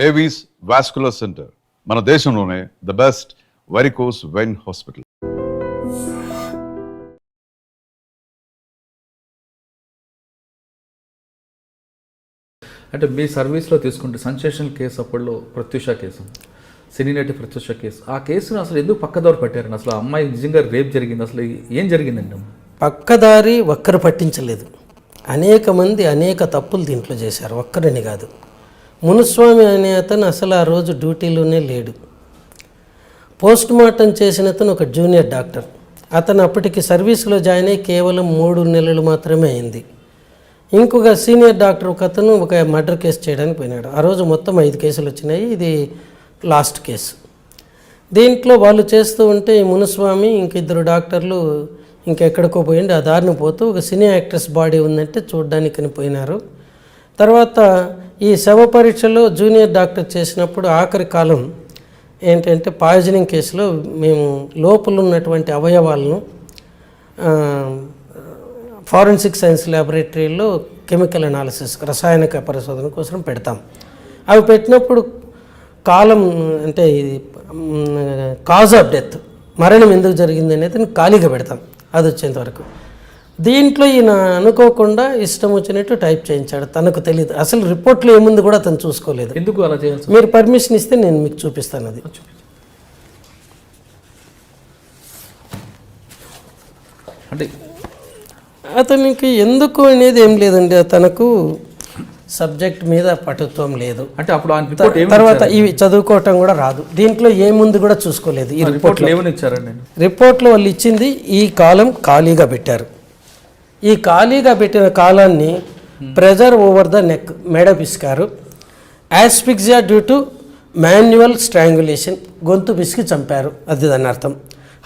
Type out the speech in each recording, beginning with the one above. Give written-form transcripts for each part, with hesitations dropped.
Avis vascular centre మన దేశంలోనే the best varicose vein hospital. అంటే మీ సర్వీస్లో తీసుకుంటే సెన్సేషనల్ కేసు అప్పట్లో ప్రత్యూష కేసు, సినీ నటి ప్రత్యూష కేసు, ఆ కేసును అసలు ఎందుకు పక్కదారి పట్టారండి? అసలు ఆ అమ్మాయి నిజంగా రేప్ జరిగింది, అసలు ఏం జరిగిందండి? పక్కదారి ఒక్కరు పట్టించలేదు. అనేక మంది అనేక తప్పులు దీంట్లో చేశారు, ఒక్కరని కాదు. మునుస్వామి అనే అతను అసలు ఆ రోజు డ్యూటీలోనే లేడు. పోస్ట్ మార్టం చేసిన అతను ఒక జూనియర్ డాక్టర్. అతను అప్పటికి సర్వీస్లో జాయిన్ అయ్యి కేవలం 3 నెలలు మాత్రమే అయింది. ఇంకొక సీనియర్ డాక్టర్ ఒక అతను ఒక మర్డర్ కేసు చేయడానికి పోయినాడు. ఆ రోజు మొత్తం 5 కేసులు వచ్చినాయి, ఇది లాస్ట్ కేసు. దీంట్లో వాళ్ళు చేస్తూ ఉంటే ఈ మునుస్వామి ఇంకిద్దరు డాక్టర్లు ఇంకెక్కడికో పోయిండి, ఆ దారిని పోతూ ఒక సినీ యాక్ట్రెస్ బాడీ ఉందంటే చూడ్డానికి పోయినారు. తర్వాత ఈ శవ పరీక్షలో జూనియర్ డాక్టర్ చేసినప్పుడు ఆఖరి కాలం ఏంటంటే పాయిజనింగ్ కేసులో మేము లోపల ఉన్నటువంటి అవయవాలను ఫారెన్సిక్ సైన్స్ ల్యాబొరేటరీలో కెమికల్ అనాలిసిస్ రసాయనిక పరిశోధన కోసం పెడతాం. అవి పెట్టినప్పుడు కాలం అంటే ఇది కాజ్ ఆఫ్ డెత్, మరణం ఎందుకు జరిగింది అనేది ఖాళీగా పెడతాం అది వచ్చేంత వరకు. దీంట్లో ఈయన అనుకోకుండా ఇష్టం వచ్చినట్టు టైప్ చేయించాడు, తనకు తెలియదు. అసలు రిపోర్ట్లో ఏముంది కూడా అతను చూసుకోలేదు. ఎందుకు అలా చేయాలి? మీరు పర్మిషన్ ఇస్తే నేను మీకు చూపిస్తాను. అది అంటే అతనికి ఎందుకు అనేది ఏం లేదండి, తనకు సబ్జెక్ట్ మీద పటుత్వం లేదు. అంటే అప్పుడు తర్వాత ఇవి చదువుకోవటం కూడా రాదు. దీంట్లో ఏముంది కూడా చూసుకోలేదు. ఈ రిపోర్ట్లో ఏమని ఇచ్చారండి? రిపోర్ట్లో వాళ్ళు ఇచ్చింది ఈ కాలం ఖాళీగా పెట్టారు. ఈ ఖాళీగా పెట్టిన కాలాన్ని ప్రెజర్ ఓవర్ ద నెక్, మెడ పిసికారు. యాస్ఫిక్సియా డ్యూ టు మాన్యువల్ స్ట్రాంగులేషన్, గొంతు పిసికి చంపారు, అది దాని అర్థం.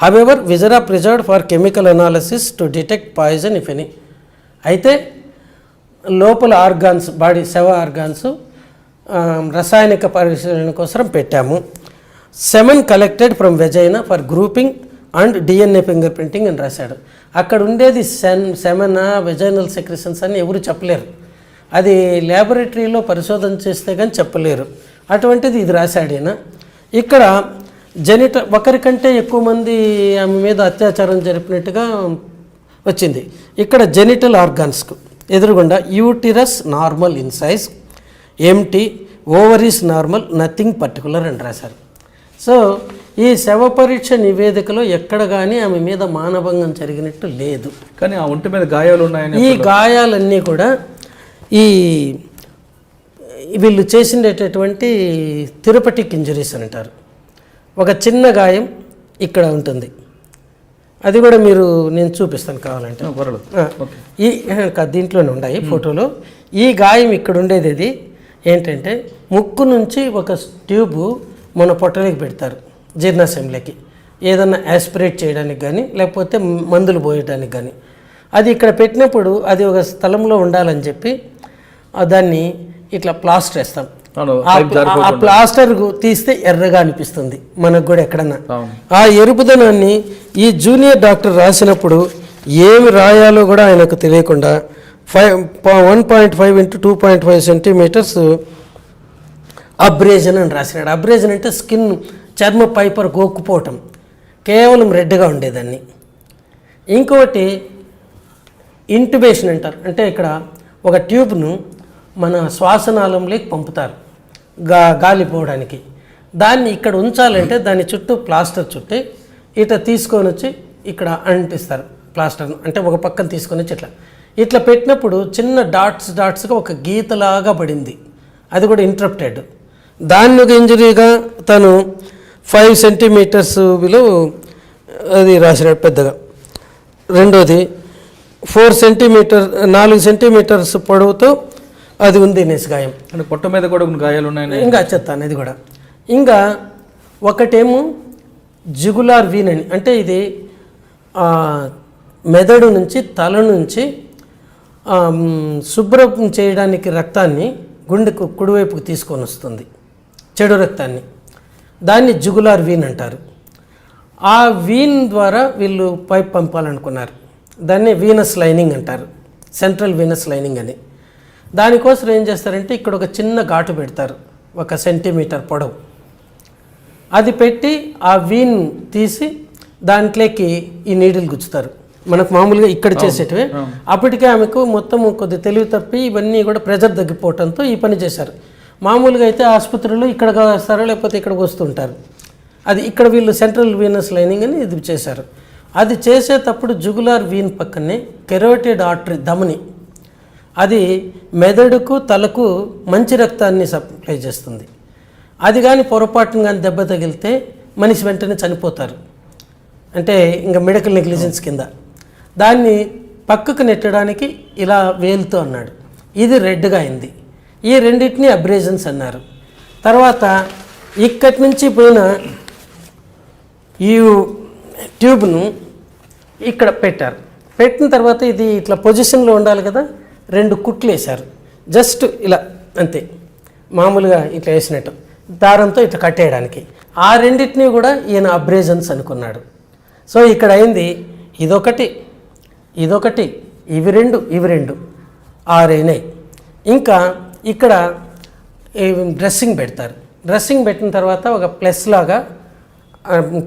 However విజరా preserved for chemical analysis to detect poison if any. అయితే లోపల ఆర్గాన్స్, బాడీ శవ ఆర్గాన్స్ రసాయనిక పరిశీలన కోసం పెట్టాము. Semen collected from vagina for grouping and DNA finger printing అని రాశాడు. అక్కడ ఉండేది సెమెన్ వెజైనల్ సెక్రెషన్స్ అని ఎవరు చెప్పలేరు, అది ల్యాబొరేటరీలో పరిశోధన చేస్తే కానీ చెప్పలేరు. అటువంటిది ఇది రాశాడు ఈయన. ఇక్కడ ఒకరికంటే ఎక్కువ మంది ఆమె మీద అత్యాచారం జరిపినట్టుగా వచ్చింది. ఇక్కడ జెనిటల్ ఆర్గాన్స్కు ఎదురుగుండా uterus normal in size, empty, ovaries normal, nothing particular అని రాశారు. సో ఈ శవ పరీక్ష నివేదికలో ఎక్కడ కానీ ఆమె మీద మానభంగం జరిగినట్టు లేదు. కానీ ఆ ఒంటి మీద గాయాలు ఉన్నాయని, ఈ గాయాలన్నీ కూడా ఈ వీళ్ళు చేసినటువంటి థెరపటిక్ ఇంజరీస్ అని అంటారు. ఒక చిన్న గాయం ఇక్కడ ఉంటుంది, అది కూడా నేను చూపిస్తాను కావాలంటే. ఈ దీంట్లోనే ఉన్నాయి ఫోటోలో. ఈ గాయం ఇక్కడ ఉండేది అది ఏంటంటే ముక్కు నుంచి ఒక ట్యూబు మన పొట్టలోకి పెడతారు జీర్ణాశయంలోకి, ఏదన్నా యాస్పిరేట్ చేయడానికి కానీ లేకపోతే మందులు పోయడానికి కానీ. అది ఇక్కడ పెట్టినప్పుడు అది ఒక స్థలంలో ఉండాలని చెప్పి దాన్ని ఇట్లా ప్లాస్టర్ వేస్తాం. ఆ ప్లాస్టర్ తీస్తే ఎర్రగా అనిపిస్తుంది మనకు కూడా ఎక్కడన్నా. ఆ ఎరుపుదనాన్ని ఈ జూనియర్ డాక్టర్ రాసినప్పుడు ఏమి రాయాలో కూడా ఆయనకు తెలియకుండా 1.5 × 2.5 సెంటీమీటర్స్ అబ్రేజన్ అని రాసినాడు. అబ్రేజన్ అంటే స్కిన్, చర్మ పైపర్ గోక్కుపోవటం, కేవలం రెడ్గా ఉండేదాన్ని. ఇంకొకటి ఇంట్యుబేషన్ అంటారు, అంటే ఇక్కడ ఒక ట్యూబ్ను మన శ్వాసనాళంలోకి పంపుతారు గాలి పోవడానికి. దాన్ని ఇక్కడ ఉంచాలంటే దాని చుట్టూ ప్లాస్టర్ చుట్టి ఇట్లా తీసుకొని వచ్చి ఇక్కడ అంటిస్తారు ప్లాస్టర్ను. అంటే ఒక పక్కన తీసుకొని వచ్చి ఇట్లా పెట్టినప్పుడు చిన్న డాట్స్గా ఒక గీతలాగా పడింది, అది కూడా ఇంటరప్టెడ్. దాన్ని ఒక ఇంజరీగా తను 5 సెంటీమీటర్స్ విలువ అది రాసినాడు పెద్దగా. రెండోది 4 సెంటీమీటర్స్ పొడవుతో అది ఉంది నెస్ గాయం. అంటే పొట్ట మీద కూడా గాయాలు ఉన్నాయి. ఇంకా చెప్తాను అది కూడా. ఇంకా ఒకటేమో జిగులార్ వీన్ అని, అంటే ఇది మెదడు నుంచి తల నుంచి శుభ్రం చేయడానికి రక్తాన్ని గుండెకు కుడివైపుకు తీసుకొని వస్తుంది, చెడు రక్తాన్ని. దాన్ని జిగులార్ వీన్ అంటారు. ఆ వీన్ ద్వారా వీళ్ళు పైప్ పంపాలనుకున్నారు, దాన్ని వీనస్ లైనింగ్ అంటారు, సెంట్రల్ వీనస్ లైనింగ్ అని. దానికోసం ఏం చేస్తారంటే ఇక్కడ ఒక చిన్న ఘాటు పెడతారు 1 సెంటీమీటర్ పొడవు. అది పెట్టి ఆ వీన్ తీసి దాంట్లోకి ఈ నీడిల్ గుచ్చుతారు. మనకు మామూలుగా ఇక్కడ చేసేటివే. అప్పటికే ఆమెకు మొత్తం కొద్ది తెలివి తప్పి ఇవన్నీ కూడా ప్రెజర్ తగ్గిపోవడంతో ఈ పని చేశారు. మామూలుగా అయితే ఆసుపత్రులు ఇక్కడ వస్తారో లేకపోతే ఇక్కడికి వస్తుంటారు. అది ఇక్కడ వీళ్ళు సెంట్రల్ వీనస్ లైనింగ్ అని ఇది చేశారు. అది చేసేటప్పుడు జుగులార్ వీన్ పక్కనే కెరోటిడ్ ఆర్టరీ ధమని, అది మెదడుకు తలకు మంచి రక్తాన్ని సప్లై చేస్తుంది. అది కానీ పొరపాటున కానీ దెబ్బ తగిలితే మనిషి వెంటనే చనిపోతారు, అంటే ఇంకా మెడికల్ నెగ్లిజెన్స్ కింద. దాన్ని పక్కకు నెట్టడానికి ఇలా వేలుతో అన్నాడు. ఇది రెడ్గా అయింది. ఈ రెండింటిని అబ్రేజన్స్ అన్నారు. తర్వాత ఇక్కడి నుంచి పోయిన ఈ ట్యూబ్ను ఇక్కడ పెట్టారు. పెట్టిన తర్వాత ఇది ఇట్లా పొజిషన్లో ఉండాలి కదా, 2 కుట్లు వేశారు. జస్ట్ ఇలా అంతే, మామూలుగా ఇట్లా వేసినట్టు దారంతో ఇట్లా కట్టేయడానికి. ఆ రెండింటినీ కూడా ఈయన అబ్రేజన్స్ అనుకున్నాడు. సో ఇక్కడ అయింది ఇదొకటి, ఇవి రెండు 6 అయినాయి. ఇంకా ఇక్కడ డ్రెస్సింగ్ పెడతారు. డ్రెస్సింగ్ పెట్టిన తర్వాత ఒక ప్లస్ లాగా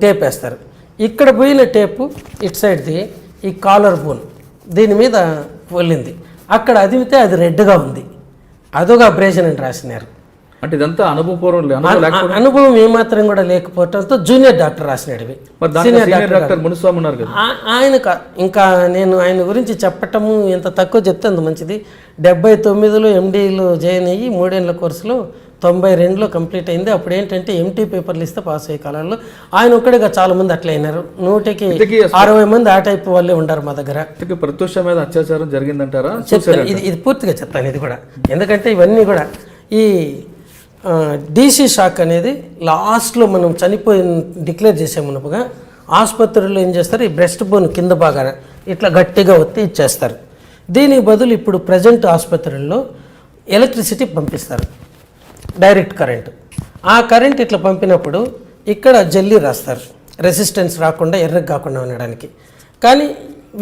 టేప్ వేస్తారు. ఇక్కడ పోయిన టేపు ఇటు సైడ్ది ఈ కాలర్ బోన్ దీని మీద వెళ్ళింది. అక్కడ అదిమితే అది రెడ్గా ఉంది, అదొక అబ్రేషన్ అని రాసినారు. అంటే ఇదంతా అనుభవపూర్వం అనుభవం ఏమాత్రం కూడా లేకపోవడంతో జూనియర్ డాక్టర్ రాసినాడు. సీనియర్ డాక్టర్ మునిస్వామి ఉన్నారు కదా, ఆయన ఇంకా నేను ఆయన గురించి చెప్పటము ఎంత తక్కువ చెప్తే అంత మంచిది. 79లో ఎండీలో జాయిన్ అయ్యి 3 ఏళ్ళ కోర్సులో 92లో కంప్లీట్ అయింది. అప్పుడు ఏంటంటే ఎంటీ పేపర్లు ఇస్తే పాస్ అయ్యే కాలంలో ఆయన ఒక్కడిగా చాలా మంది అట్లా అయినారు. 100కి 60 మంది ఆ టైప్ వాళ్ళే ఉండారు మా దగ్గర. ప్రత్యూష మీద అత్యాచారం జరిగిందంటారా? చెప్తాను, ఇది పూర్తిగా చెప్తాను. ఇది కూడా ఎందుకంటే ఇవన్నీ కూడా ఈ డీసీ షాక్ అనేది లాస్ట్లో మనం చనిపోయిన డిక్లేర్ చేసే మునుపుగా ఆసుపత్రుల్లో ఏం చేస్తారు, ఈ బ్రెస్ట్ బోన్ కింద బాగా ఇట్లా గట్టిగా ఒత్తి ఇచ్చేస్తారు. దీనికి బదులు ఇప్పుడు ప్రజెంట్ ఆసుపత్రుల్లో ఎలక్ట్రిసిటీ పంపిస్తారు, డైరెక్ట్ కరెంటు. ఆ కరెంట్ ఇట్లా పంపినప్పుడు ఇక్కడ జల్లీ రాస్తారు, రెసిస్టెన్స్ రాకుండా ఎర్రగా కాకుండా ఉండడానికి. కానీ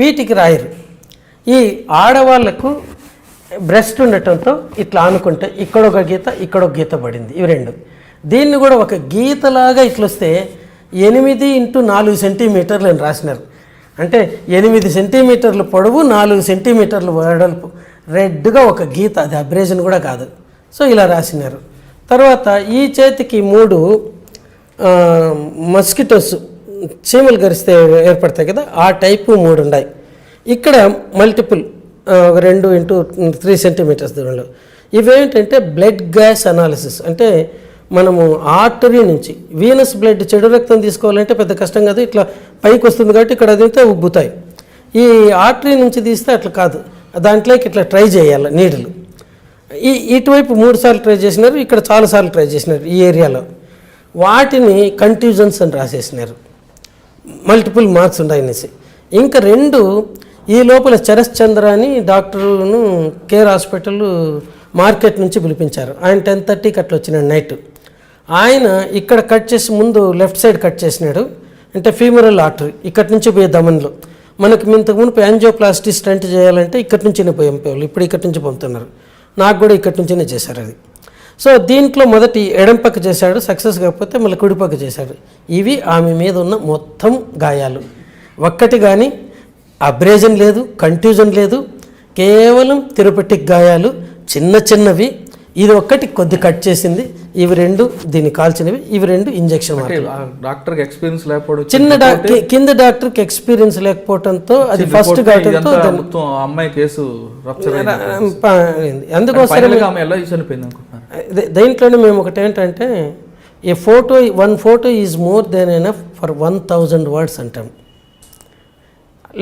వీటికి రాయరు. ఈ ఆడవాళ్లకు బ్రెస్ట్ ఉండటంతో ఇట్లా అనుకుంటే ఇక్కడొక గీత ఇక్కడొక గీత పడింది, ఇవి 2. దీన్ని కూడా ఒక గీతలాగా ఇట్లా వస్తే 8 × 4 సెంటీమీటర్లు అని రాసినారు. అంటే 8 సెంటీమీటర్లు పొడవు, 4 సెంటీమీటర్లు వెడల్పు, రెడ్గా ఒక గీత, అది అబ్రేజన్ కూడా కాదు. సో ఇలా రాసినారు. తర్వాత ఈ చేతికి 3 మస్కిటోస్ చీమలు గరిస్తే ఏర్పడతాయి కదా, ఆ టైపు 3 ఉన్నాయి. ఇక్కడ మల్టిపుల్ 2 × 3 సెంటీమీటర్స్ దూరంలో. ఇవేంటంటే బ్లడ్ గ్యాస్ అనాలిసిస్. అంటే మనము ఆర్టరీ నుంచి వీనస్ బ్లడ్ చెడు రక్తం తీసుకోవాలంటే పెద్ద కష్టం కాదు, ఇట్లా పైకి వస్తుంది కాబట్టి ఇక్కడ అదితే ఉబ్బుతాయి. ఈ ఆర్టరీ నుంచి తీస్తే అట్లా కాదు, దాంట్లోకి ఇట్లా ట్రై చేయాలి నీడలు. ఇటువైపు 3 సార్లు ట్రై చేసినారు, ఇక్కడ చాలాసార్లు ట్రై చేసినారు ఈ ఏరియాలో. వాటిని కంట్యూజన్స్ అని రాసేసినారు, మల్టిపుల్ మార్క్స్ ఉన్నాయనేసి. ఇంకా 2 ఈ లోపల చరస్ చంద్ర అని డాక్టర్ను కేర్ హాస్పిటల్ మార్కెట్ నుంచి పిలిపించారు. ఆయన 10:30కి అట్లా వచ్చినాడు నైట్. ఆయన ఇక్కడ కట్ చేసి ముందు లెఫ్ట్ సైడ్ కట్ చేసినాడు, అంటే ఫీమరల్ ఆర్టరీ ఇక్కడి నుంచి పోయే దమన్లో. మనకి ఇంతకు మునుపు యాంజియోప్లాస్టీ స్టంట్ చేయాలంటే ఇక్కడి నుంచినే పంపేవాళ్ళు, ఇప్పుడు ఇక్కడి నుంచి పంపుతున్నారు. నాకు కూడా ఇక్కడి నుంచినే చేశారు అది. సో దీంట్లో మొదటి ఎడం పక్క చేశాడు, సక్సెస్ కాకపోతే మళ్ళీ కుడి పక్క చేశాడు. ఇవి ఆమె మీద ఉన్న మొత్తం గాయాలు. ఒక్కటి కానీ అబ్రేజన్ లేదు, కంట్యూజన్ లేదు, కేవలం థెరపటిక్ గాయాలు చిన్నవి. ఇది ఒక్కటి కొద్ది కట్ చేసింది, ఇవి 2 దీన్ని కాల్చినవి, ఇవి 2 ఇంజెక్షన్. డాక్టర్కి ఎక్స్పీరియన్స్ లేకపోవడం, కింద డాక్టర్కి ఎక్స్పీరియన్స్ లేకపోవడంతో అది ఫస్ట్ ఘాటంతో అమ్మాయి కేసు అందుకోసం దీంట్లోనే మేము ఒకటి ఏంటంటే one photo is more than enough for 1000 words అంటాం.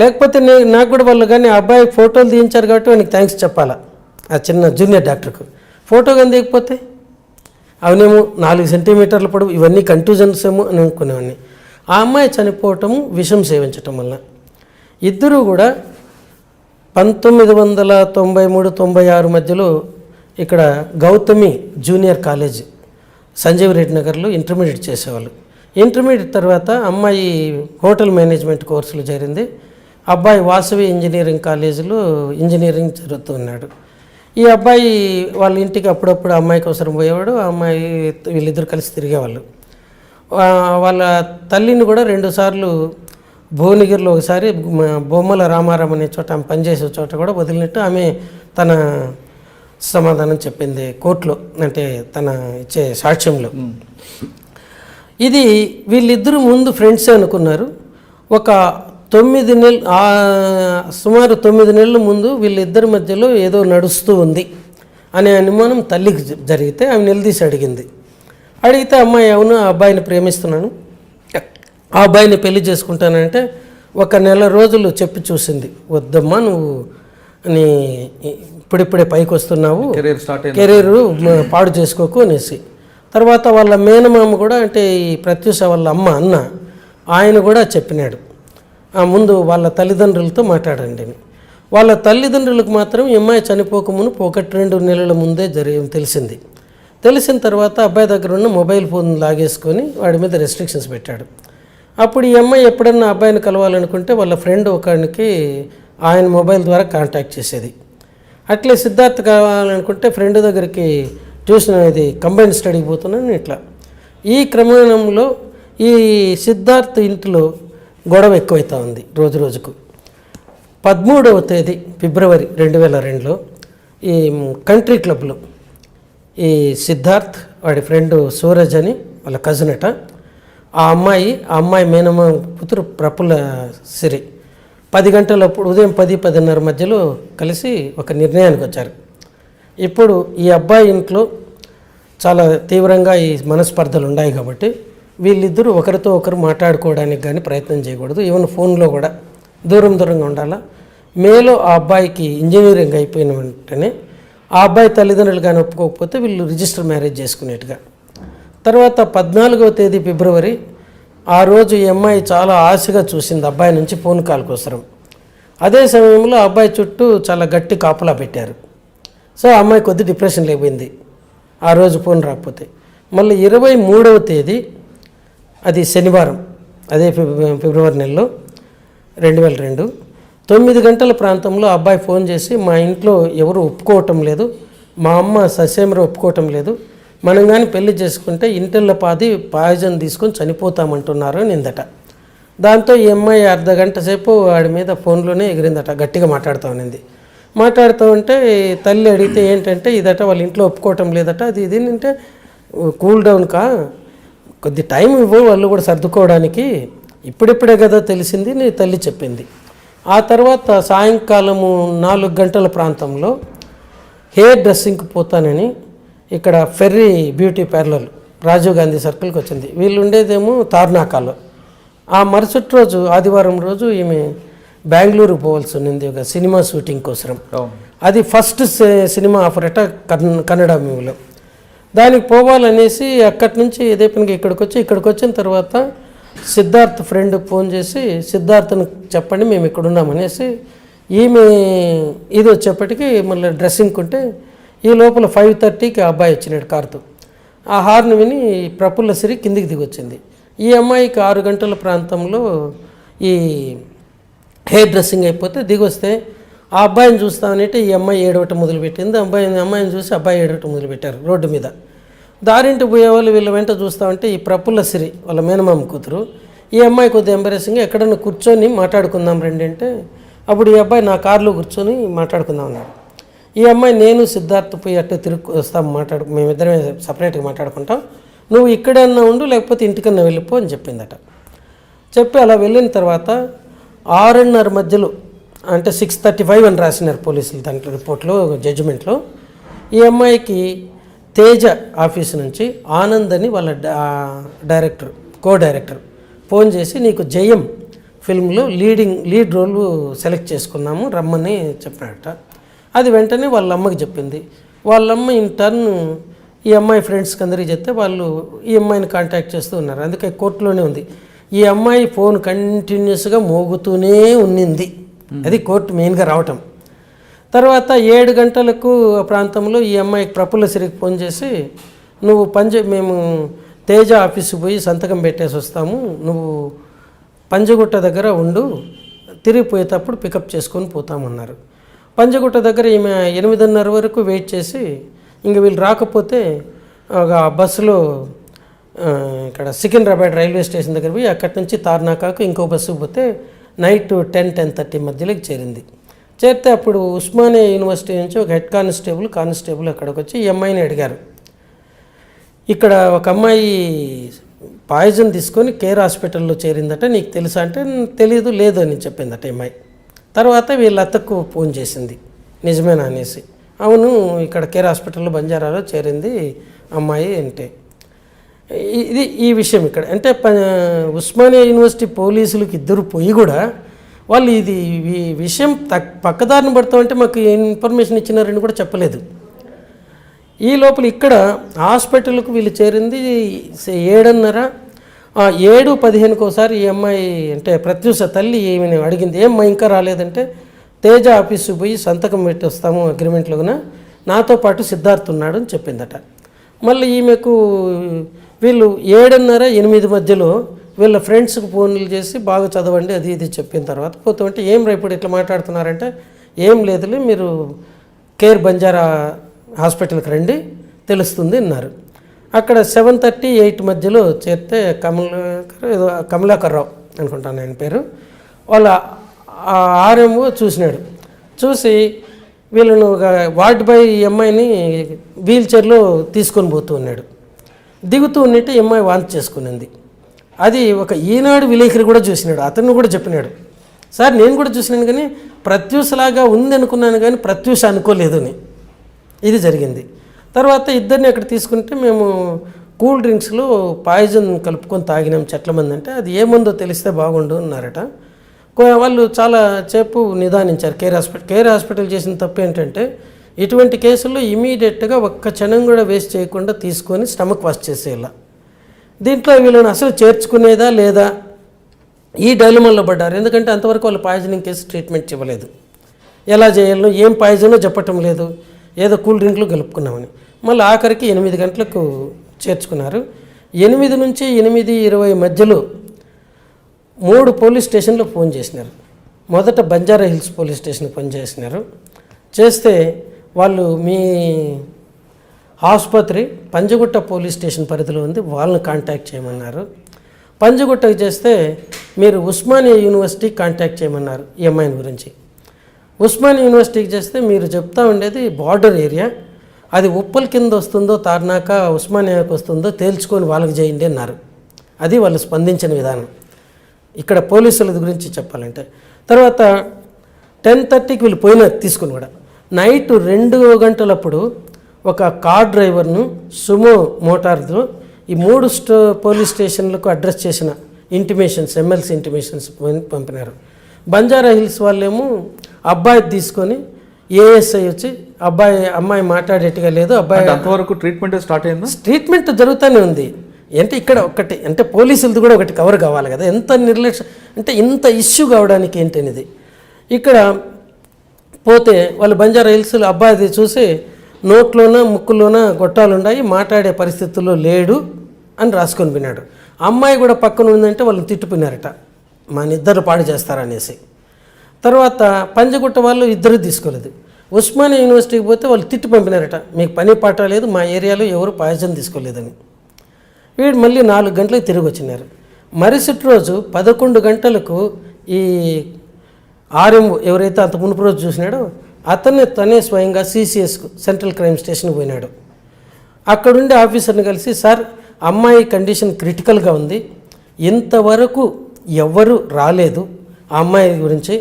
లేకపోతే నాకు కూడా వాళ్ళు కానీ అబ్బాయి ఫోటోలు తీయించారు కాబట్టి వానికి థ్యాంక్స్ చెప్పాలా, ఆ చిన్న జూనియర్ డాక్టర్కు. ఫోటో కానీ తీయకపోతే అవనేమో 4 సెంటీమీటర్ల పొడవు, ఇవన్నీ కంట్యూజన్స్ ఏమో అని అనుకునేవాడిని. ఆ అమ్మాయి చనిపోవటము విషం సేవించటం వల్ల. ఇద్దరూ కూడా 1993-96 మధ్యలో ఇక్కడ గౌతమి జూనియర్ కాలేజ్ సంజీవ్ రెడ్డి నగర్లో ఇంటర్మీడియట్ చేసేవాళ్ళు. ఇంటర్మీడియట్ తర్వాత అమ్మాయి హోటల్ మేనేజ్మెంట్ కోర్సులు చేరింది. అబ్బాయి వాసవి ఇంజనీరింగ్ కాలేజీలో ఇంజనీరింగ్ చదువుతున్నాడు. ఈ అబ్బాయి వాళ్ళ ఇంటికి అప్పుడప్పుడు అమ్మాయి కోసం పోయేవాడు, ఆ అమ్మాయి వీళ్ళిద్దరు కలిసి తిరిగేవాళ్ళు. వాళ్ళ తల్లిని కూడా 2 సార్లు భువనగిరిలో ఒకసారి బొమ్మల రామారాం అనే చోట ఆమె పనిచేసే చోట కూడా వదిలినట్టు ఆమె తన సమాధానం చెప్పింది కోర్టులో, అంటే తన ఇచ్చే సాక్ష్యంలో. ఇది వీళ్ళిద్దరూ ముందు ఫ్రెండ్సే అనుకున్నారు. ఒక 9 నెలలు సుమారు 9 నెలల ముందు వీళ్ళిద్దరి మధ్యలో ఏదో నడుస్తూ ఉంది అనే అనుమానం తల్లికి జరిగితే ఆమె నిలదీసి అడిగితే అమ్మాయి అవును ఆ అబ్బాయిని ప్రేమిస్తున్నాను, ఆ అబ్బాయిని పెళ్లి చేసుకుంటానంటే 1 నెల రోజులు చెప్పి చూసింది. వద్దమ్మా నువ్వు నీ ఇప్పుడిప్పుడే పైకి వస్తున్నావు, కెరీర్ పాడు చేసుకోకు అనేసి. తర్వాత వాళ్ళ మేనమామ కూడా, అంటే ఈ ప్రత్యూష వాళ్ళ అన్న ఆయన కూడా చెప్పినాడు, ముందు వాళ్ళ తల్లిదండ్రులతో మాట్లాడండి అని. వాళ్ళ తల్లిదండ్రులకు మాత్రం ఈ అమ్మాయి చనిపోకమును 1-2 నెలల ముందే తెలిసింది. తెలిసిన తర్వాత అబ్బాయి దగ్గర ఉన్న మొబైల్ ఫోన్ లాగేసుకొని వాడి మీద రెస్ట్రిక్షన్స్ పెట్టాడు. అప్పుడు ఈ అమ్మాయి ఎప్పుడన్నా అబ్బాయిని కలవాలనుకుంటే వాళ్ళ ఫ్రెండ్ ఒకరికి ఆయన మొబైల్ ద్వారా కాంటాక్ట్ చేసేది. అట్లే సిద్ధార్థ్ కావాలనుకుంటే ఫ్రెండ్ దగ్గరికి ట్యూషన్ అనేది కంబైన్డ్ స్టడీకి పోతున్నాను ఇట్లా. ఈ క్రమంలో ఈ సిద్ధార్థ్ ఇంట్లో గొడవ ఎక్కువైతా ఉంది రోజు రోజుకు. 13వ తేదీ ఫిబ్రవరి 2002లో ఈ కంట్రీ క్లబ్లో ఈ సిద్ధార్థ్ వాడి ఫ్రెండ్ సూరజ్ అని వాళ్ళ కజిన్ అట, ఆ అమ్మాయి మేనమ్మ కూతురు ప్రఫుల్ల సిరి 10 గంటలప్పుడు ఉదయం 10-10:30 మధ్యలో కలిసి ఒక నిర్ణయానికి వచ్చారు. ఇప్పుడు ఈ అబ్బాయి ఇంట్లో చాలా తీవ్రంగా ఈ మనస్పర్ధలు ఉన్నాయి కాబట్టి వీళ్ళిద్దరూ ఒకరితో ఒకరు మాట్లాడుకోవడానికి కానీ ప్రయత్నం చేయకూడదు, ఈవెన్ ఫోన్లో కూడా దూరంగా ఉండాలా. మేలో ఆ అబ్బాయికి ఇంజనీరింగ్ అయిపోయిన వెంటనే ఆ అబ్బాయి తల్లిదండ్రులు కానీ ఒప్పుకోకపోతే వీళ్ళు రిజిస్టర్ మ్యారేజ్ చేసుకునేట్టుగా. తర్వాత 14వ తేదీ ఫిబ్రవరి ఆ రోజు ఈ అమ్మాయి చాలా ఆశగా చూసింది అబ్బాయి నుంచి ఫోన్ కాల్ కోసం. అదే సమయంలో ఆ అబ్బాయి చుట్టూ చాలా గట్టి కాపలా పెట్టారు. సో ఆ అమ్మాయి కొద్ది డిప్రెషన్ లేకపోయింది ఆ రోజు ఫోన్ రాకపోతే. మళ్ళీ 23వ తేదీ అది శనివారం, అదే ఫిబ్రవరి నెలలో 2002 9 గంటల ప్రాంతంలో అబ్బాయి ఫోన్ చేసి మా ఇంట్లో ఎవరు ఒప్పుకోవటం లేదు, మా అమ్మ ససేమరు ఒప్పుకోవటం లేదు, మనం కానీ పెళ్లి చేసుకుంటే ఇంటిళ్ళ పాయిజన్ తీసుకొని చనిపోతామంటున్నారు నిందట. దాంతో ఈ అమ్మాయి 1/2 గంట సేపు వాడి మీద ఫోన్లోనే ఎగిరిందట, గట్టిగా మాట్లాడుతూ ఉన్నింది. మాట్లాడుతూ ఉంటే తల్లి అడిగితే ఏంటంటే ఇదట వాళ్ళ ఇంట్లో ఒప్పుకోవటం లేదట, అది ఇది అంటే కూల్ డౌన్ కొద్ది టైం ఇవ్వు వాళ్ళు కూడా సర్దుకోవడానికి, ఇప్పుడిప్పుడే కదా తెలిసింది నీ తల్లి చెప్పింది. ఆ తర్వాత సాయంకాలము 4 గంటల ప్రాంతంలో హెయిర్ డ్రెస్సింగ్కి పోతానని ఇక్కడ fairy beauty parlour Rajiv Gandhi సర్కిల్కి వచ్చింది. వీళ్ళు ఉండేదేమో తార్నాకాలో. ఆ మరుసటి రోజు ఆదివారం రోజు ఈమె బెంగళూరుకు పోవాల్సి ఉన్నింది ఒక సినిమా షూటింగ్ కోసం. అది ఫస్ట్ సినిమా ఆఫర్ అట కన్నడ మూవీలో. దానికి పోవాలనేసి అక్కడి నుంచి ఇదే పనికి ఇక్కడికి వచ్చిన తర్వాత సిద్ధార్థ్ ఫ్రెండ్ ఫోన్ చేసి సిద్ధార్థ్ని చెప్పండి మేము ఇక్కడ ఉన్నామనేసి ఈమె ఇది వచ్చేప్పటికి మళ్ళీ డ్రెస్సింగ్ ఉంటే ఈ లోపల 5:30కి ఆ అబ్బాయి వచ్చినాడు కారుతో. ఆ హార్న్ విని ప్రఫుల్ల సిరి కిందికి దిగొచ్చింది. ఈ అమ్మాయికి 6 గంటల ప్రాంతంలో ఈ హెయిర్ డ్రెస్సింగ్ అయిపోతే దిగొస్తే ఆ అబ్బాయిని చూస్తామనంటే ఈ అమ్మాయి ఏడవటం మొదలుపెట్టింది. అమ్మాయిని చూసి అబ్బాయి ఏడవటం మొదలుపెట్టారు రోడ్డు మీద. దారింటి పోయేవాళ్ళు వీళ్ళ వెంట చూస్తామంటే ఈ ప్రఫుల్ల సిరి వాళ్ళ మేనమామ కూతురు ఈ అమ్మాయి కొద్దిగా ఎంబరేసింగ్ ఎక్కడన్నా కూర్చొని మాట్లాడుకుందాం రండి అంటే అప్పుడు ఈ అబ్బాయి నా కారులో కూర్చొని మాట్లాడుకుందాం అన్నాడు. ఈ అమ్మాయి నేను సిద్ధార్థ్ పోయి అట్టే తిరిగి వస్తాం మేమిద్దరమే సపరేట్గా మాట్లాడుకుంటాం, నువ్వు ఇక్కడన్నా ఉండు లేకపోతే ఇంటికన్నా వెళ్ళిపో అని చెప్పిందట. చెప్పి అలా వెళ్ళిన తర్వాత 6:30 మధ్యలో అంటే 6:35 అని రాసినారు పోలీసులు దాంట్లో రిపోర్ట్లో జడ్జిమెంట్లో. ఈ అమ్మాయికి తేజ ఆఫీస్ నుంచి ఆనంద్ అని వాళ్ళ కో డైరెక్టర్ ఫోన్ చేసి నీకు జయం ఫిల్మ్లో లీడ్ రోల్ సెలెక్ట్ చేసుకున్నాము రమ్మని చెప్పాడట. అది వెంటనే వాళ్ళ అమ్మకి చెప్పింది. వాళ్ళమ్మ ఇన్ టర్న్ ఈ అమ్మాయి ఫ్రెండ్స్కి అందరికీ చెప్తే వాళ్ళు ఈ అమ్మాయిని కాంటాక్ట్ చేస్తూ ఉన్నారు. అందుకే కోర్టులోనే ఉంది. ఈ అమ్మాయి ఫోన్ కంటిన్యూస్గా మోగుతూనే ఉన్నింది. అది కోర్టు మెయిన్గా రావటం. తర్వాత 7 గంటలకు ప్రాంతంలో ఈ అమ్మాయికి ప్రఫుల్ల సిరికి ఫోన్ చేసి నువ్వు మేము తేజ ఆఫీస్కి పోయి సంతకం పెట్టేసి వస్తాము, నువ్వు పంజగుట్ట దగ్గర ఉండు, తిరిగిపోయేటప్పుడు పికప్ చేసుకొని పోతామన్నారు. పంజగుట్ట దగ్గర ఈమె 8:30 వరకు వెయిట్ చేసి ఇంక వీళ్ళు రాకపోతే ఒక బస్సులో ఇక్కడ సికింద్రాబాద్ రైల్వే స్టేషన్ దగ్గర పోయి అక్కడి నుంచి తార్నాకాకు ఇంకో బస్సుకు పోతే నైట్ 10-10:30 మధ్యలోకి చేరింది. చేరితే అప్పుడు ఉస్మానియా యూనివర్సిటీ నుంచి ఒక హెడ్ కానిస్టేబుల్ అక్కడికి వచ్చి ఈ అమ్మాయిని అడిగారు. ఇక్కడ ఒక అమ్మాయి పాయిజన్ తీసుకొని కేర్ హాస్పిటల్లో చేరిందట, నీకు తెలుసా అంటే తెలియదు, లేదు అని చెప్పిందట అమ్మాయి. తర్వాత వీళ్ళ అత్తకు ఫోన్ చేసింది నిజమేనా అనేసి. అవును, ఇక్కడ కేర్ హాస్పిటల్లో బంజారాలో చేరింది అమ్మాయి అంటే. ఇది ఈ విషయం ఇక్కడ అంటే ఉస్మానియా యూనివర్సిటీ పోలీసులకు ఇద్దరు పోయి కూడా వాళ్ళు ఇది ఈ విషయం పక్కదారిని పడతామంటే మాకు ఇన్ఫర్మేషన్ ఇచ్చినారని కూడా చెప్పలేదు. ఈ లోపల ఇక్కడ హాస్పిటల్కు వీళ్ళు చేరింది 7:30, 7:15 ఒకసారి ఈ అమ్మాయి అంటే ప్రత్యూష తల్లి ఏమని అడిగింది, ఏమ్మా ఇంకా రాలేదంటే తేజ ఆఫీసుకు పోయి సంతకం పెట్టి వస్తాము అగ్రిమెంట్లోన, నాతో పాటు సిద్ధార్థ్ ఉన్నాడు అని చెప్పిందట. మళ్ళీ ఈమెకు వీళ్ళు 7:30, 8 మధ్యలో వీళ్ళ ఫ్రెండ్స్కి ఫోన్లు చేసి బాగా చదవండి అది ఇది చెప్పిన తర్వాత పోతామంటే ఏం రేపు ఇట్లా మాట్లాడుతున్నారంటే ఏం లేదులే మీరు కేర్ బంజారా హాస్పిటల్కి రండి తెలుస్తుంది అన్నారు. అక్కడ 7:30, 8 మధ్యలో చేరితే కమలాకర్ రావు అనుకుంటాను ఆయన పేరు, వాళ్ళ ఆర్ఎంఓ చూసినాడు. చూసి వీళ్ళను వార్డ్ బాయ్ ఈ అమ్మాయిని వీల్ చైర్లో తీసుకొని పోతూ ఉన్నాడు. దిగుతూ ఉన్నట్టు ఈ అమ్మాయి వాంతి చేసుకునింది. అది ఒక ఈనాడు విలేకరి కూడా చూసినాడు, అతను కూడా చెప్పినాడు, సార్ నేను కూడా చూసినాను కానీ ప్రత్యూషలాగా ఉంది అనుకున్నాను కానీ ప్రత్యూష అనుకోలేదు అని. ఇది జరిగింది. తర్వాత ఇద్దరిని అక్కడ తీసుకుంటే మేము కూల్ డ్రింక్స్లో పాయిజన్ కలుపుకొని తాగినాం చెట్ల మంది అంటే అది ఏముందో తెలిస్తే బాగుండు అన్నారట. వాళ్ళు చాలా సేపు నిదానించారు. కేర్ హాస్పిటల్ చేసిన తప్పు ఏంటంటే ఇటువంటి కేసుల్లో ఇమీడియట్గా ఒక్క క్షణం కూడా వేస్ట్ చేయకుండా తీసుకొని స్టమక్ వాష్ చేసేలా. దీంట్లో వీళ్ళని అసలు చేర్చుకునేదా లేదా ఈ డైలమాలో పడ్డారు. ఎందుకంటే అంతవరకు వాళ్ళు పాయిజనింగ్ కేసు ట్రీట్మెంట్ ఇవ్వలేదు, ఎలా చేయాలో ఏం పాయిజనో చెప్పటం లేదు, ఏదో కూల్ డ్రింక్లు కలుపుకున్నామని. మళ్ళీ ఆఖరికి 8 గంటలకు చేర్చుకున్నారు. 8 నుంచి 8:20 మధ్యలో 3 పోలీస్ స్టేషన్లో ఫోన్ చేసినారు. మొదట బంజారా హిల్స్ పోలీస్ స్టేషన్కి ఫోన్ చేసినారు. చేస్తే వాళ్ళు మీ ఆసుపత్రి పంజగుట్ట పోలీస్ స్టేషన్ పరిధిలో ఉంది, వాళ్ళని కాంటాక్ట్ చేయమన్నారు. పంజగుట్టకు చేస్తే మీరు ఉస్మానియా యూనివర్సిటీ కాంటాక్ట్ చేయమన్నారు ఈ అమ్మాయిని గురించి. ఉస్మానియా యూనివర్సిటీకి చేస్తే మీరు చెప్తా ఉండేది బార్డర్ ఏరియా, అది ఉప్పల్ కింద వస్తుందో తార్నాక ఉస్మానియాకి వస్తుందో తేల్చుకొని వాళ్ళకి చేయండి అన్నారు. అది వాళ్ళు స్పందించిన విధానం ఇక్కడ పోలీసుల గురించి చెప్పాలంటే. తర్వాత 10:30కి వీళ్ళు పోయినారు తీసుకుని కూడా. నైట్ 2 గంటలప్పుడు ఒక కార్ డ్రైవర్ను సుమో మోటార్తో ఈ 3 పోలీస్ స్టేషన్లకు అడ్రస్ చేసిన ఇంటిమేషన్స్ ఎమ్మెల్సీ ఇంటిమేషన్స్ పంపినారు. బంజారా హిల్స్ వాళ్ళేమో అబ్బాయి తీసుకొని ఏఎస్ఐ వచ్చి అమ్మాయి మాట్లాడేట్టుగా లేదు, అబ్బాయి అంతవరకు ట్రీట్మెంట్ స్టార్ట్ అయింది. ట్రీట్మెంట్ జరుగుతూనే ఉంది. అంటే ఇక్కడ ఒకటి అంటే పోలీసులది కూడా ఒకటి కవర్ కావాలి కదా, ఎంత నిర్లక్ష్యం అంటే ఇంత ఇష్యూ కావడానికి ఏంటనేది. ఇక్కడ పోతే వాళ్ళు బంజారా హిల్స్లో అబ్బాయిది చూసి నోట్లోన ముక్కులోన గొట్టాలున్నాయి, మాట్లాడే పరిస్థితుల్లో లేడు అని రాసుకొని పోయినాడు. అమ్మాయి కూడా పక్కన ఉందంటే వాళ్ళని తిట్టుకున్నారట, మన ఇద్దరు పాడు చేస్తారనేసి. తర్వాత పంజగుట్ట వాళ్ళు ఇద్దరు తీసుకోలేదు. ఉస్మానియా యూనివర్సిటీకి పోతే వాళ్ళు తిట్టి పంపినారట, మీకు పని పాట లేదు, మా ఏరియాలో ఎవరు పాయిజన్ తీసుకోలేదని. వీడు మళ్ళీ 4 గంటలకు తిరిగి వచ్చినారు. మరుసటి రోజు 11 గంటలకు ఈ ఆర్ఎంఓ ఎవరైతే అంత మునుపు రోజు చూసినాడో తనే స్వయంగా సిసిఎస్కు సెంట్రల్ క్రైమ్ స్టేషన్కి పోయినాడు. అక్కడుండే ఆఫీసర్ని కలిసి, సార్ అమ్మాయి కండిషన్ క్రిటికల్గా ఉంది, ఇంతవరకు ఎవ్వరూ రాలేదు ఆ అమ్మాయి గురించి,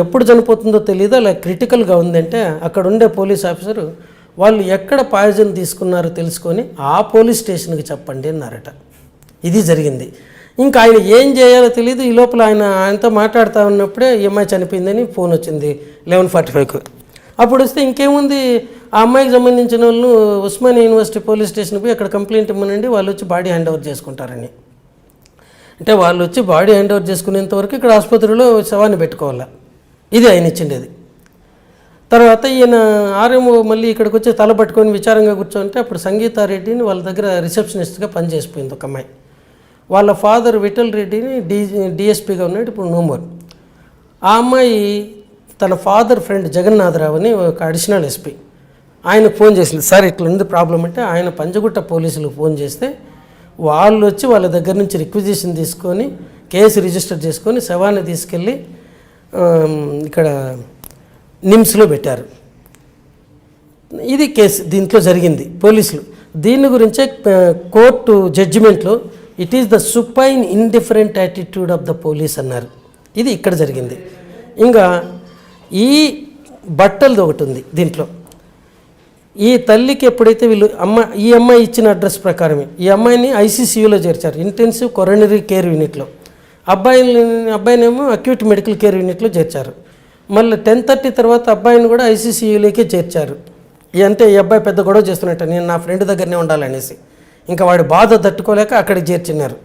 ఎప్పుడు చనిపోతుందో తెలియదు, అలా క్రిటికల్గా ఉందంటే అక్కడ ఉండే పోలీస్ ఆఫీసరు వాళ్ళు ఎక్కడ పాయిజన్ తీసుకున్నారో తెలుసుకొని ఆ పోలీస్ స్టేషన్కి చెప్పండి అన్నారట. ఇది జరిగింది. ఇంకా ఆయన ఏం చేయాలో తెలియదు. ఈ లోపల ఆయనతో మాట్లాడుతూ ఉన్నప్పుడే ఈ అమ్మాయి చనిపోయిందని ఫోన్ వచ్చింది 11:45కు. అప్పుడు వస్తే ఇంకేముంది, ఆ అమ్మాయికి సంబంధించిన వాళ్ళు ఉస్మానియా యూనివర్సిటీ పోలీస్ స్టేషన్కి పోయి అక్కడ కంప్లైంట్ ఇవ్వనండి, వాళ్ళు వచ్చి బాడీ హ్యాండ్ ఓవర్ చేసుకుంటారని. అంటే వాళ్ళు వచ్చి బాడీ హ్యాండ్ ఓవర్ చేసుకునేంతవరకు ఇక్కడ ఆసుపత్రిలో శవాన్ని పెట్టుకోవాలా. ఇది ఆయన ఇచ్చిండేది. తర్వాత ఈయన ఆర్ఎంఓ మళ్ళీ ఇక్కడికి వచ్చి తల పట్టుకొని విచారంగా కూర్చోంటే అప్పుడు సంగీతారెడ్డిని వాళ్ళ దగ్గర రిసెప్షనిస్ట్గా పనిచేసిపోయింది ఒక అమ్మాయి. వాళ్ళ ఫాదర్ విఠల్ రెడ్డిని డిఎస్పీగా ఉన్నాడు, ఇప్పుడు నోమోర్. ఆ అమ్మాయి తన ఫాదర్ ఫ్రెండ్ జగన్నాథరావు అని ఒక అడిషనల్ ఎస్పీ ఆయనకు ఫోన్ చేసింది. సార్ ఇట్లా ఉంది ప్రాబ్లం అంటే ఆయన పంజగుట్ట పోలీసులకు ఫోన్ చేస్తే వాళ్ళు వచ్చి వాళ్ళ దగ్గర నుంచి రిక్విజిషన్ తీసుకొని కేసు రిజిస్టర్ చేసుకొని శవాన్ని తీసుకెళ్ళి ఇక్కడ నిమ్స్లో పెట్టారు. ఇది కేసు దీంట్లో జరిగింది. పోలీసులు దీని గురించే కోర్టు జడ్జిమెంట్లో it is the supine indifferent attitude of the police అన్నారు. ఇది ఇక్కడ జరిగింది. ఇంకా ఈ బట్టలది ఒకటి ఉంది దీంట్లో. ఈ తల్లికి ఎప్పుడైతే వీళ్ళు ఈ అమ్మాయి ఇచ్చిన అడ్రస్ ప్రకారమే ఈ అమ్మాయిని ఐసీసీయూలో చేర్చారు, ఇంటెన్సివ్ కొరోనరీ కేర్ యూనిట్లో. అబ్బాయినేమో అక్యూట్ మెడికల్ కేర్ యూనిట్లో చేర్చారు. మళ్ళీ 10:30 తర్వాత అబ్బాయిని కూడా ఐసీసీయూలోకే చేర్చారు. అంటే ఈ అబ్బాయి పెద్ద గొడవ చేస్తున్నట్ట, నేను నా ఫ్రెండ్ దగ్గరనే ఉండాలనేసి ఇంకా వాడి బాధ తట్టుకోలేక అక్కడికి చేర్చినారు.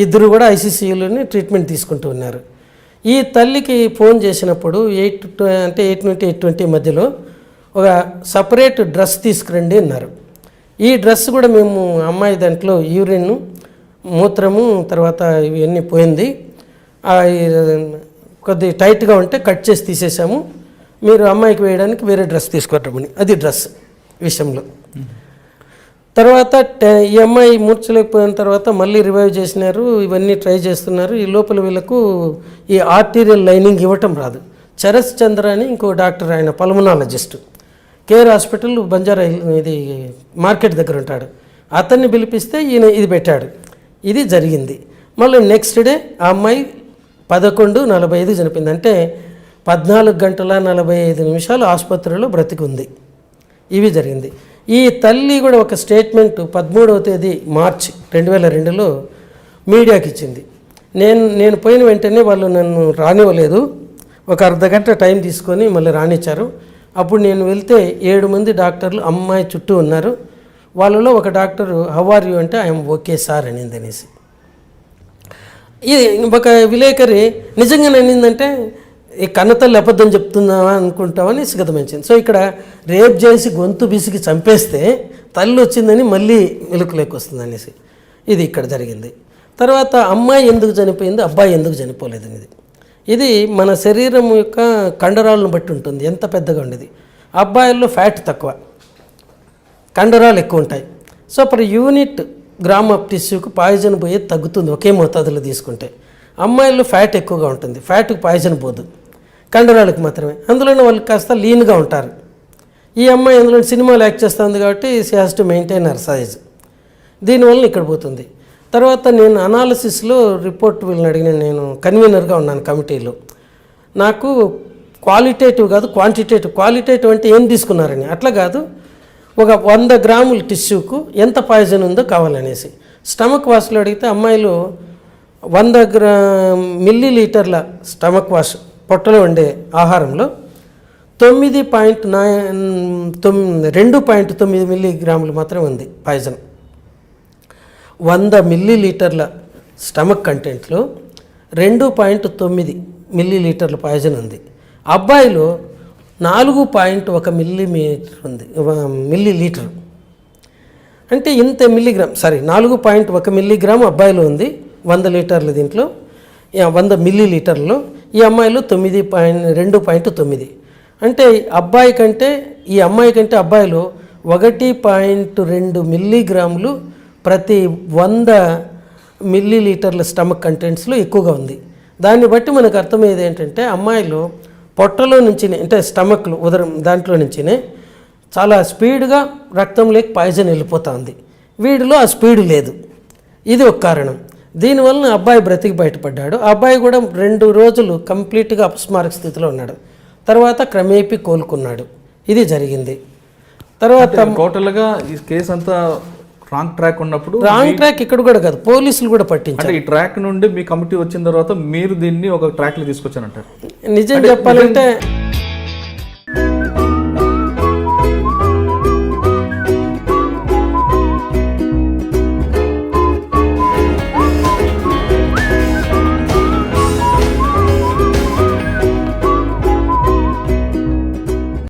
ఇద్దరు కూడా ఐసీసీయూలోనే ట్రీట్మెంట్ తీసుకుంటూ ఉన్నారు. ఈ తల్లికి ఫోన్ చేసినప్పుడు 8 నుండి 8:20 మధ్యలో ఒక సపరేట్ డ్రెస్ తీసుకురండి అన్నారు. ఈ డ్రెస్ కూడా మేము అమ్మాయి దాంట్లో యూరిన్ మూత్రము తర్వాత ఇవన్నీ పోయింది, కొద్ది టైట్గా ఉంటే కట్ చేసి తీసేసాము, మీరు అమ్మాయికి వేయడానికి వేరే డ్రెస్ తీసుకుంటామని. అది డ్రెస్ విషయంలో. తర్వాత ఈ అమ్మాయి మూర్చలేకపోయిన తర్వాత మళ్ళీ రివైవ్ చేసినారు, ఇవన్నీ ట్రై చేస్తున్నారు. ఈ లోపల వీళ్ళకు ఈ ఆర్టీరియల్ లైనింగ్ ఇవ్వటం రాదు. చరస్ చంద్ర అని ఇంకో డాక్టర్, ఆయన పల్మనాలజిస్ట్, కేర్ హాస్పిటల్ బంజారా ఇది మార్కెట్ దగ్గర ఉంటాడు. అతన్ని పిలిపిస్తే ఈయన ఇది పెట్టాడు. ఇది జరిగింది. మళ్ళీ నెక్స్ట్ డే ఆ అమ్మాయి 11:45 చనిపోయింది. అంటే 14 గంటల 45 నిమిషాలు ఆసుపత్రిలో బ్రతికుంది. ఇవి జరిగింది. ఈ తల్లి కూడా ఒక స్టేట్మెంట్ 13వ తేదీ మార్చి 2002లో మీడియాకి ఇచ్చింది. నేను పోయిన వెంటనే వాళ్ళు నన్ను రానివ్వలేదు, ఒక అర్ధగంట టైం తీసుకొని మళ్ళీ రానిచ్చారు. అప్పుడు నేను వెళ్తే 7 మంది డాక్టర్లు అమ్మాయి చుట్టూ ఉన్నారు. వాళ్ళలో ఒక డాక్టరు హౌ ఆర్ యూ అంటే ఐఎమ్ ఓకే సార్ అనింది అనేసి. ఇది ఒక విలేకరి నిజంగా అనిందంటే ఈ కన్నతల్లి అబద్ధం చెప్తుందామా అనుకుంటామని సిగతమించింది. సో ఇక్కడ రేప్ చేసి గొంతు బిసికి చంపేస్తే తల్లి వచ్చిందని మళ్ళీ వెలుగులోకి వస్తుంది అనేసి ఇది ఇక్కడ జరిగింది. తర్వాత అమ్మాయి ఎందుకు చనిపోయింది, అబ్బాయి ఎందుకు చనిపోలేదు అనేది, ఇది మన శరీరం యొక్క కండరాలను బట్టి ఉంటుంది, ఎంత పెద్దగా ఉండేది. అబ్బాయిల్లో ఫ్యాట్ తక్కువ, కండరాలు ఎక్కువ ఉంటాయి. So per unit gram of టిష్యూకి పాయిజన్ పోయేది తగ్గుతుంది ఒకే మోతాదులో తీసుకుంటే. అమ్మాయిల్లో ఫ్యాట్ ఎక్కువగా ఉంటుంది, ఫ్యాట్కి పాయిజన్ పోదు, కండరాలకు మాత్రమే. అందులోనే వాళ్ళు కాస్త లీన్గా ఉంటారు. ఈ అమ్మాయి అందులో సినిమాలు యాక్ట్ చేస్తుంది కాబట్టి she has to maintain her size. దీనివల్ల ఇక్కడ పోతుంది. తర్వాత నేను అనాలిసిస్లో రిపోర్ట్ వీళ్ళని అడిగిన, నేను కన్వీనర్గా ఉన్నాను కమిటీలో. నాకు క్వాలిటేటివ్ కాదు క్వాంటిటేటివ్, క్వాలిటేటివ్ అంటే ఏం తీసుకున్నారని అట్లా కాదు, ఒక 100 గ్రాముల టిష్యూకు ఎంత పాయిజన్ ఉందో కావాలనేసి. స్టమక్ వాష్లో అడిగితే అమ్మాయిలు 100 మిల్లీలీటర్ల స్టమక్ వాష్ పొట్టలో ఉండే ఆహారంలో 2.9 మిల్లీగ్రాములు మాత్రమే ఉంది పాయిజన్. 100 మిల్లీలీటర్ల స్టమక్ కంటెంట్లో 2.9 మిల్లీలీటర్ల పాయిజన్ ఉంది. అబ్బాయిలో 4.1 మిల్లీలీటర్ అంటే ఇంత మిల్లీగ్రామ్ 4.1 మిల్లీగ్రామ్ అబ్బాయిలో ఉంది 100 లీటర్ల దీంట్లో, 100 మిల్లీలీటర్లో. ఈ అమ్మాయిలో 2.9 అంటే అబ్బాయి కంటే ఈ అమ్మాయి కంటే అబ్బాయిలో 1.2 మిల్లీగ్రాములు ప్రతి 100 మిల్లీలీటర్ల స్టమక్ కంటెంట్స్లో ఎక్కువగా ఉంది. దాన్ని బట్టి మనకు అర్థమయ్యేది ఏంటంటే అమ్మాయిలో పొట్టలో నుంచినే అంటే స్టమక్లో ఉదరం దాంట్లో నుంచినే చాలా స్పీడ్గా రక్తంలోకి పాయిజన్ వెళ్ళిపోతూ ఉంది. వీడిలో ఆ స్పీడ్ లేదు. ఇది ఒక కారణం. దీనివల్ల అబ్బాయి బ్రతికి బయటపడ్డాడు. ఆ అబ్బాయి కూడా 2 రోజులు కంప్లీట్గా అపస్మారక స్థితిలో ఉన్నాడు. తర్వాత క్రమేపీ కోలుకున్నాడు. ఇది జరిగింది. తర్వాత టోటల్గా ఈ కేసు అంతా రాంగ్ ట్రాక్ ఉన్నప్పుడు, రాంగ్ ట్రాక్ ఇక్కడ కూడా కాదు, పోలీసులు కూడా పట్టించారు. ఈ ట్రాక్ నుండి మీ కమిటీ వచ్చిన తర్వాత మీరు దీన్ని ఒక ట్రాక్లో తీసుకొచ్చానంటారు. నిజం చెప్పాలంటే